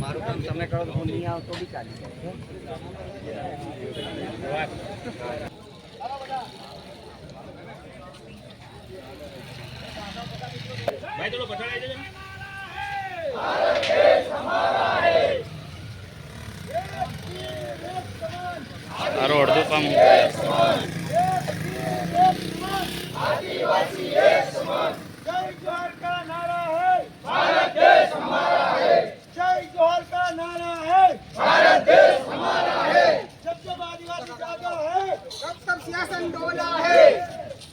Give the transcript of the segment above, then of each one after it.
મારું કામ તમે કરો તો નહીં આવતો બી ચાલી ભાઈ થોડો પછાડ આવી જજો. તારો અડધું કામ आदिवासी एक समान. जय जोहर का नारा है भारत देश हमारा है. जय जोहर का नारा है भारत देश हमारा है. जब आदिवासी जागा है तब सियासत डोला है.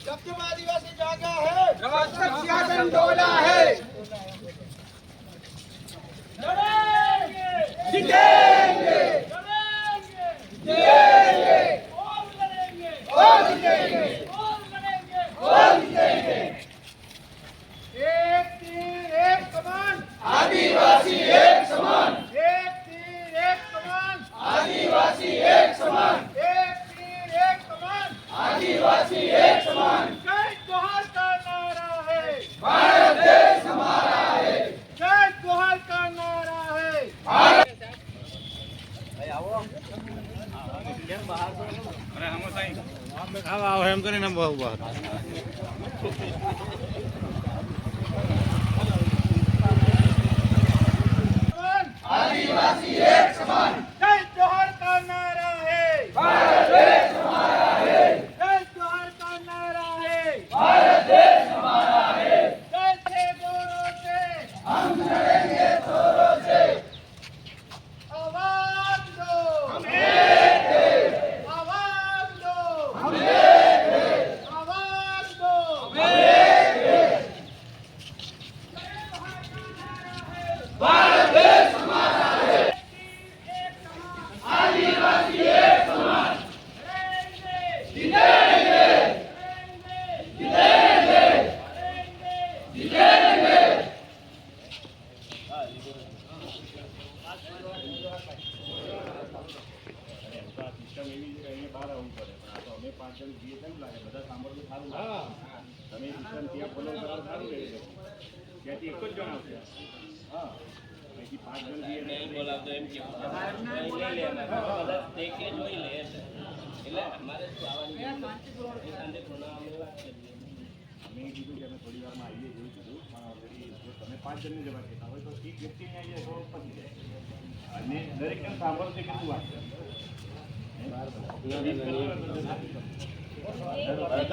जब आदिवासी जागा है तब सियासत डोला है. लड़ेंगे जीतेंगे, लड़ेंगे जीतेंगे, और लड़ेंगे और जीतेंगे. एक तीर एक कमान, आदिवासी एक समान. एक तीर एक कमान, आदिवासी एक समान. एक तीर एक कमान, आदिवासी एक समान. जय जोहर का नारा है भारत देश हमारा है. जय जोहर का नारा है भारत. અરે હમો સાઈ ખાવા આવો એમ કરીને બહુ બહાર आदिवासी एक समान. जय जोहर का नारा है भारत देश हमारा है. जय जोहर का नारा है भारत देश हमारा है. जय से जोरों से हम लड़ेंगे जोरों से. आवाज दो हम एक हैं. आवाज दो हम एक हैं. आवाज दो हम एक हैं. भारत देश हमारा है. आदिवासी एक समान. जीतेंगे जीतेंगे जीतेंगे. સિસ્ટમ એવી છે કે અહીંયા બહાર આવવું પડે પણ આ તો અમે 5 જણ જઈએ કેમ લાગે બધા સાંભળવું સારું લાગે. તમે સિસ્ટમ ત્યાં ફોલો કરવા સારું રહે છે. ત્યાંથી એક જ જણ આવશે. હા અહીંથી 5 જણ જઈએ નહીં બોલાવતો એમ કે અમે કીધું કે અમે થોડી વારમાં આવીએ જોયું કીધું પણ ઓલરેડી જો તમે 5 જણની જવા કહેતા હોય તો ઠીક વ્યક્તિ આવી જાય તો પતી જાય. અને દરેક જણ સાંભળશે કે શું વાત છે.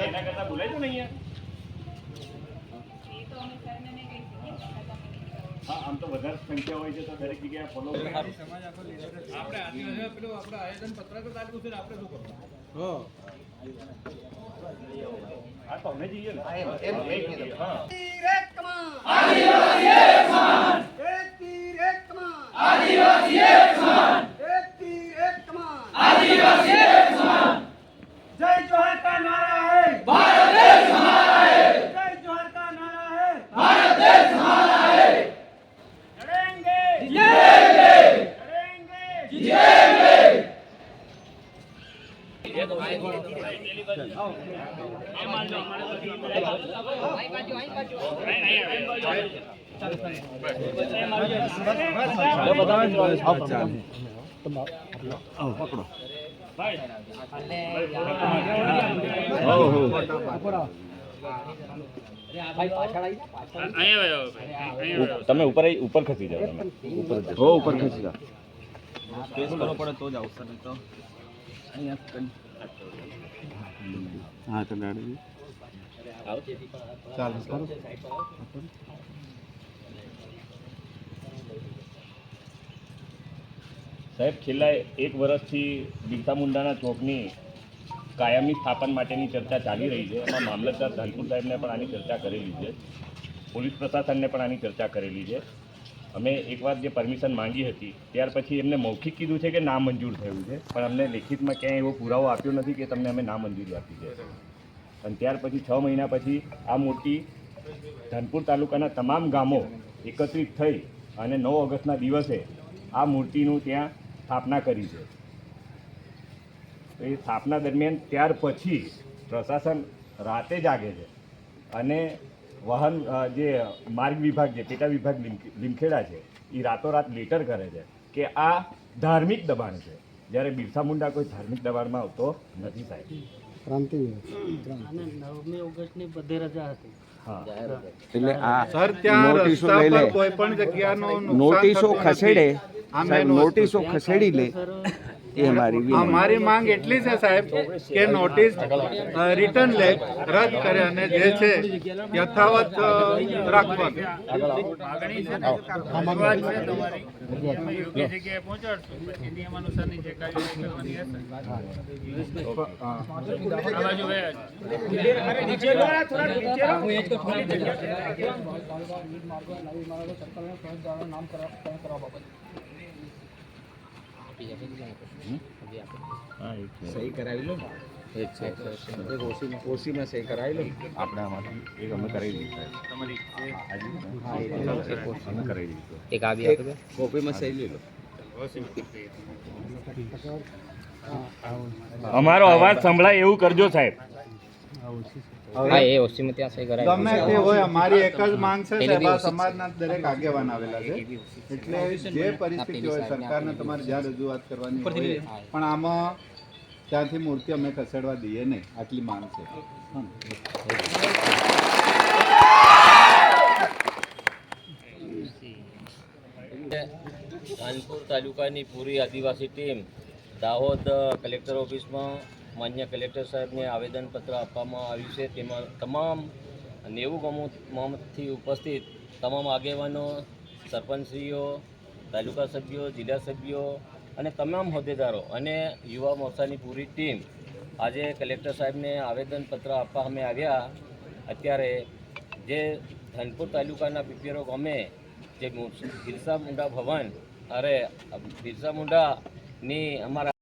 એના કરતા બોલાય છે ને અહીંયા. હા આમ તો વધારે સંખ્યા હોય છે તો દરેક જગ્યાએ ફોલો કરે. આપણે આદિવાસી પેલું આપણે આયોજન પત્રક તાલું છે આપણે શું કરવું? હા તો અમે જઈએ ને तीर एक कमान, आदिवासी एक समान. एक तीर एक कमान, आदिवासी एक समान. एक तीर एक कमान, आदिवासी एक समान. जय जोहर का नारा है भारत देश हमारा है. जय जोहर का नारा है भारत देश हमारा है. लड़ेंगे जीतेंगे, लड़ेंगे जीतेंगे. તમે ઉપર ખસી જાઓ. તમે ઉપર ખસી જાઓ. સ્પેસ કરવો પડે તો જ આવશે નહીં તો હા તો ગાડી ચાલો કરો. સાહેબ છેલ્લા 1 વર્ષથી બિરસા મુંડાના ચોકની કાયમી સ્થાપન માટેની ચર્ચા ચાલી રહી છે. એમાં મામલતદાર ધનપુર સાહેબને પણ આની ચર્ચા કરેલી છે. પોલીસ પ્રશાસનને પણ આની ચર્ચા કરેલી છે. અમે એકવાર જે પરમિશન માંગી હતી ત્યાર પછી એમને મૌખિક કીધું છે કે નામંજૂર થયું છે, પણ અમને લેખિતમાં ક્યાંય એવો પુરાવો આપ્યો નથી કે તમને અમે નામંજૂરી આપી છે. અને ત્યાર પછી 6 મહિના પછી આ મોટી ધનપુર તાલુકાના તમામ ગામો એકત્રિત થઈ અને 9 ઓગસ્ટના દિવસે આ મૂર્તિનું ત્યાં સ્થાપના કરી છે. તો એ સ્થાપના દરમિયાન ત્યાર પછી પ્રશાસન રાતે જાગે છે અને વાહન જે માર્ગ વિભાગ છે, પેટા વિભાગ લીમખેડા છે, એ રાતોરાત લેટર કરે છે કે આ ધાર્મિક દબાણ છે, જ્યારે બિરસા મુંડા કોઈ ધાર્મિક દબાણમાં આવતો નથી સાહેબ. હા, એટલે આ સર ત્યાં નોટિસો રસ્તા લઈ લે. પર કોઈ પણ જગ્યાનો નોટિસો ખસેડે આમે સાહેબ, નોટિસો ખસેડી લે એ અમારી વિનંતી. અમારી માંગ એટલી છે સાહેબ કે નોટિસ રિટર્ન લે, રદ કરે અને જે છે યથાવત રાખવાનું. માગણી છે ને, રજૂઆત છે તમારી, અમે યોગ્ય જગ્યાએ પહોંચાડશું, પછી નિયમ અનુસારની જે કાર્યવાહી કરવાની હશે. આ બાજુ ગયા સહી કરાવી લો. એક છે ઓસીમાં સહી કરાવી લો. આપણે આમાંથી એક અમે કરાવી દીધી સાહેબ. તમારી અમે કરાવી દીધું. એક કોપીમાં સહી લઈ લો. અમારો અવાજ સંભળાય એવું કરજો સાહેબ. ગમે તે હોય, અમારી એક જ માંગ છે સાહેબ, આ સમાજના દરેક આગેવાન આવેલા છે, એટલે જે પરિસ્થિતિ હોય સરકારને તમારે જ્યાં રજૂઆત કરવાની હોય, પણ આમાં ત્યાંથી મૂર્તિ અમે ખસેડવા દઈએ નહીં, આટલી માંગ છે. કાનપુર તાલુકાની પૂરી આદિવાસી ટીમ દાહોદ કલેક્ટર ઓફિસમાં માન્ય કલેક્ટર સાહેબને આવેદનપત્ર આપવામાં આવ્યું છે. તેમાં તમામ 90 ગામોમાંથી ઉપસ્થિત તમામ આગેવાનો, સરપંચશ્રીઓ, તાલુકા સભ્યો, જિલ્લા સભ્યો અને તમામ હોદ્દેદારો અને યુવા મોરચાની પૂરી ટીમ આજે કલેક્ટર સાહેબને આવેદનપત્ર આપવા અમે આવ્યા. અત્યારે જે ધનપુર તાલુકાના પીપેરો ગામે જે બિરસા મુંડા ભવન, બિરસા મુંડાની અમારા